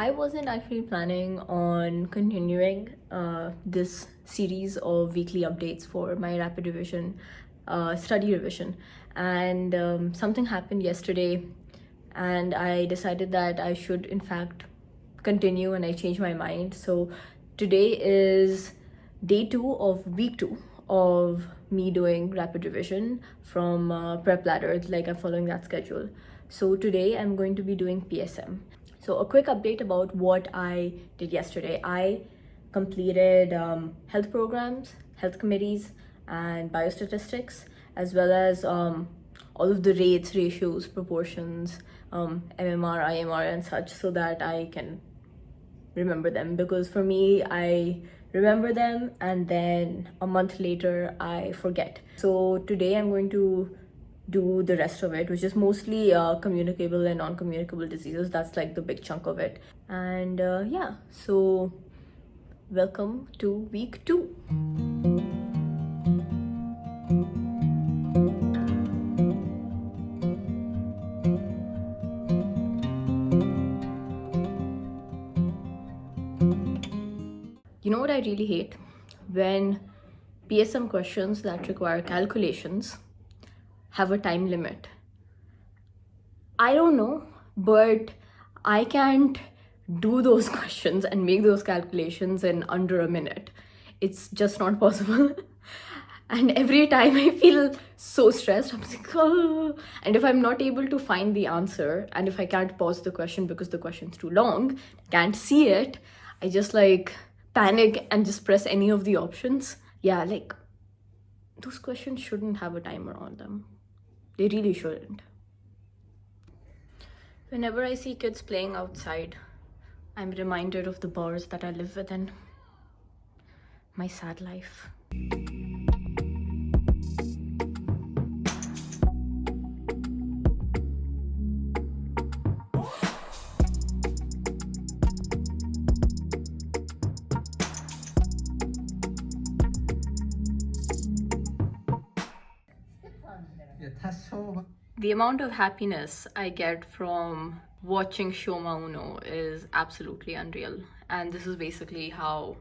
I wasn't actually planning on continuing this series of weekly updates for my rapid revision, study revision. And something happened yesterday, and I decided that I should, in fact, continue, and I changed my mind. So today is day 2 of week 2 of me doing rapid revision from Prep Ladder. Like, I'm following that schedule. So today I'm going to be doing PSM. So a quick update about what I did yesterday. I completed health programs, health committees, and biostatistics, as well as all of the rates, ratios, proportions, MMR, IMR, and such, so that I can remember them. Because for me, I remember them and then a month later I forget. So today I'm going to do the rest of it, which is mostly communicable and non-communicable diseases. That's like the big chunk of it. And yeah, so welcome to week 2. You know what I really hate? When PSM questions that require calculations have a time limit. I don't know, but I can't do those questions and make those calculations in under a minute. It's just not possible. And every time I feel so stressed, I'm like, oh. And if I'm not able to find the answer, and if I can't pause the question because the question's too long, can't see it, I just like panic and just press any of the options. Yeah, like those questions shouldn't have a timer on them. They really shouldn't. Whenever I see kids playing outside, I'm reminded of the bars that I live within. My sad life. The amount of happiness I get from watching Shoma Uno is absolutely unreal. And this is basically how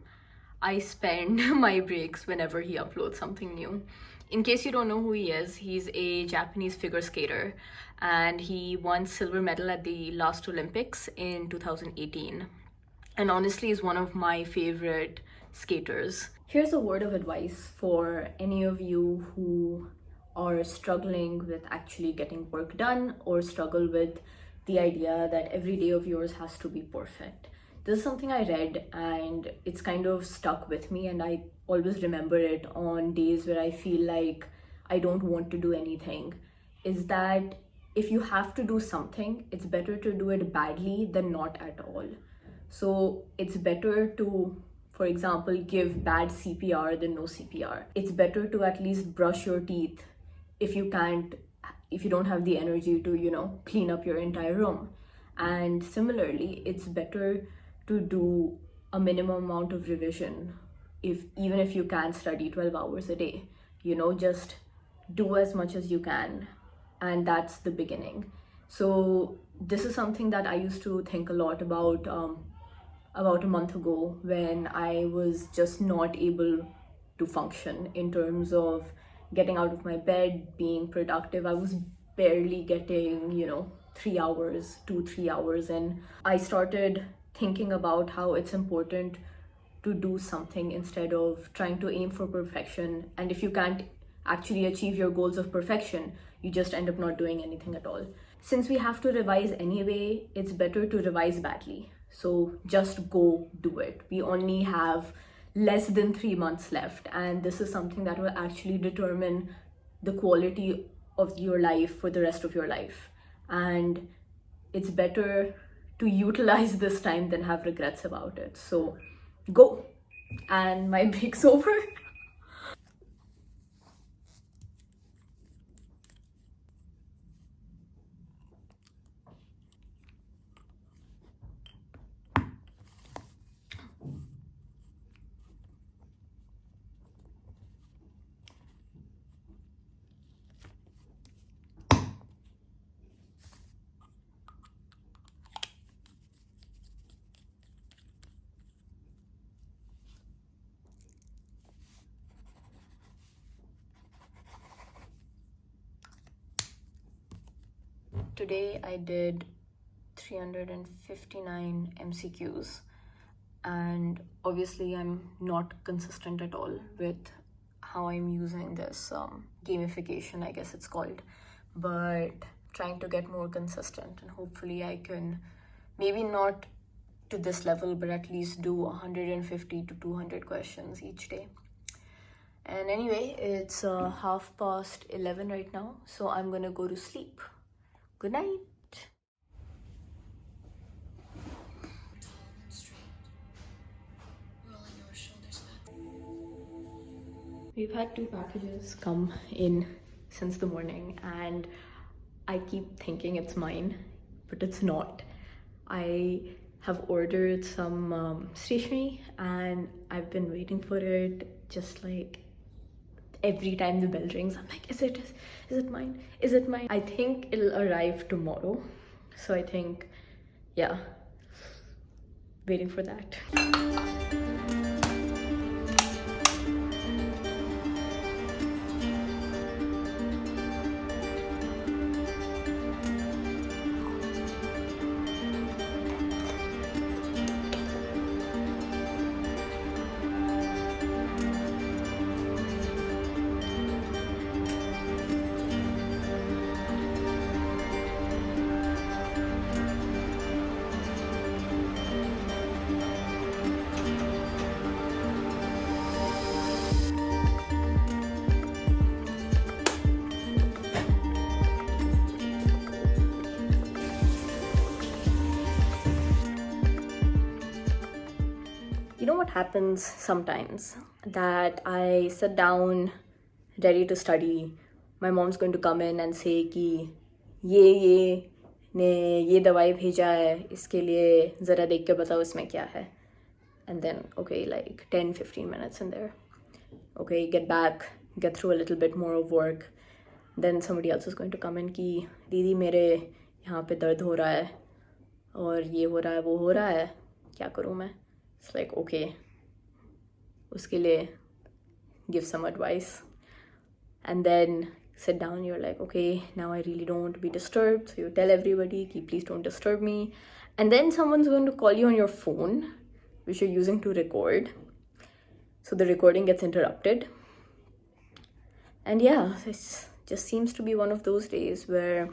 I spend my breaks whenever he uploads something new. In case you don't know who he is, he's a Japanese figure skater, and he won silver medal at the last Olympics in 2018. And honestly is one of my favorite skaters. Here's a word of advice for any of you who are struggling with actually getting work done, or struggle with the idea that every day of yours has to be perfect. This is something I read and it's kind of stuck with me, and I always remember it on days where I feel like I don't want to do anything. Is that if you have to do something, it's better to do it badly than not at all. So it's better to, for example, give bad CPR than no CPR. It's better to at least brush your teeth if you don't have the energy to, clean up your entire room. And similarly, it's better to do a minimum amount of revision, even if you can't study 12 hours a day. Just do as much as you can, and that's the beginning. So this is something that I used to think a lot about a month ago, when I was just not able to function in terms of getting out of my bed, being productive. I was barely getting 3 hours, 2-3 hours, and I started thinking about how it's important to do something instead of trying to aim for perfection. And if you can't actually achieve your goals of perfection, you just end up not doing anything at all. Since we have to revise anyway, it's better to revise badly. So just go do it. We only have less than 3 months left, and this is something that will actually determine the quality of your life for the rest of your life. And it's better to utilize this time than have regrets about it. So go. And my break's over. Today I did 359 MCQs, and obviously I'm not consistent at all with how I'm using this gamification, I guess it's called, but trying to get more consistent, and hopefully I can, maybe not to this level, but at least do 150 to 200 questions each day. And anyway, it's 11:30 right now, so I'm gonna go to sleep. Good night. We've had 2 packages come in since the morning, and I keep thinking it's mine, but it's not. I have ordered some stationery, and I've been waiting for it. Just like every time the bell rings, I'm like, is it mine? Is it mine? I think it'll arrive tomorrow. So I think, yeah, waiting for that. You know what happens sometimes? That I sit down ready to study. My mom's going to come in and say कि ये ने ये दवाई भेजा है, इसके लिए ज़रा देख के बताओ इसमें क्या है. And then, okay, like 10-15 minutes in there. Okay, get back, get through a little bit more of work. Then somebody else is going to come in कि दीदी मेरे यहाँ पे दर्द हो रहा है और ये हो रहा है वो हो रहा है, क्या करूँ मैं? It's like, okay, uske liye give some advice. And then sit down, you're like, okay, now I really don't want to be disturbed. So you tell everybody, please don't disturb me. And then someone's going to call you on your phone, which you're using to record. So the recording gets interrupted. And yeah, it just seems to be one of those days where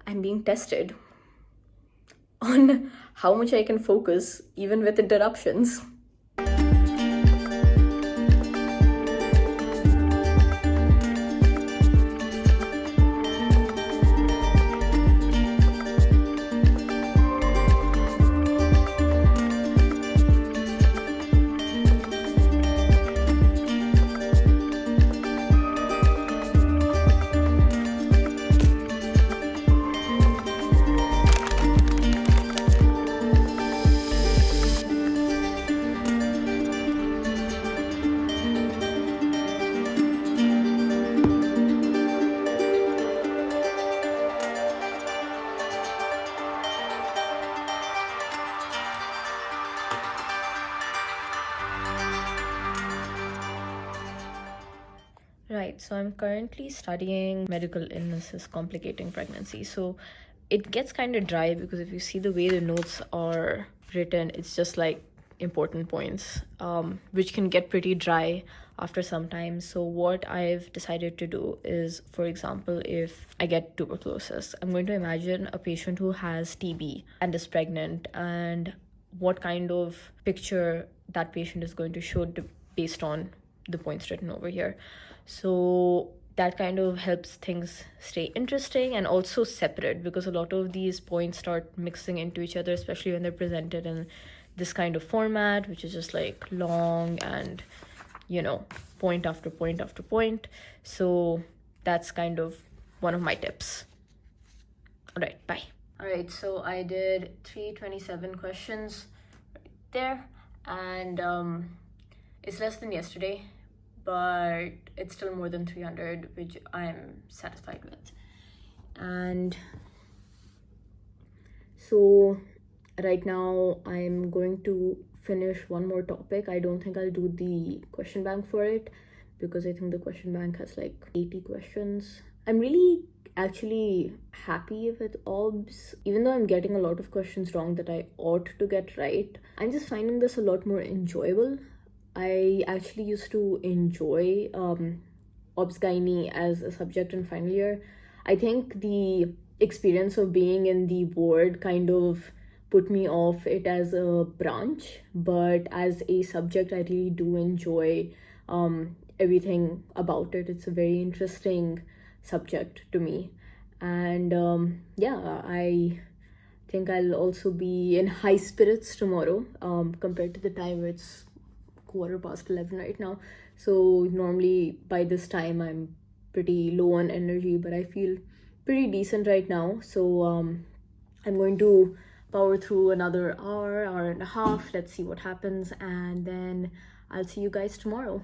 I'm being tested on how much I can focus even with interruptions. Right, so I'm currently studying medical illnesses complicating pregnancy. So it gets kind of dry because if you see the way the notes are written, it's just like important points, which can get pretty dry after some time. So what I've decided to do is, for example, if I get tuberculosis, I'm going to imagine a patient who has TB and is pregnant, and what kind of picture that patient is going to show based on the points written over here. So that kind of helps things stay interesting and also separate, because a lot of these points start mixing into each other, especially when they're presented in this kind of format, which is just like long and, you know, point after point after point. So that's kind of one of my tips. All right, bye. All right, so I did 327 questions right there, and it's less than yesterday, but it's still more than 300, which I'm satisfied with. And so right now I'm going to finish one more topic. I don't think I'll do the question bank for it because I think the question bank has like 80 questions. I'm really actually happy with OBS. Even though I'm getting a lot of questions wrong that I ought to get right, I'm just finding this a lot more enjoyable. I actually used to enjoy Obs Gynae as a subject in final year. I think the experience of being in the ward kind of put me off it as a branch, but as a subject, I really do enjoy everything about it. It's a very interesting subject to me, and yeah, I think I'll also be in high spirits tomorrow compared to the time where it's 11:15 right now. So normally by this time I'm pretty low on energy, but I feel pretty decent right now. So I'm going to power through another hour and a half. Let's see what happens, and then I'll see you guys tomorrow.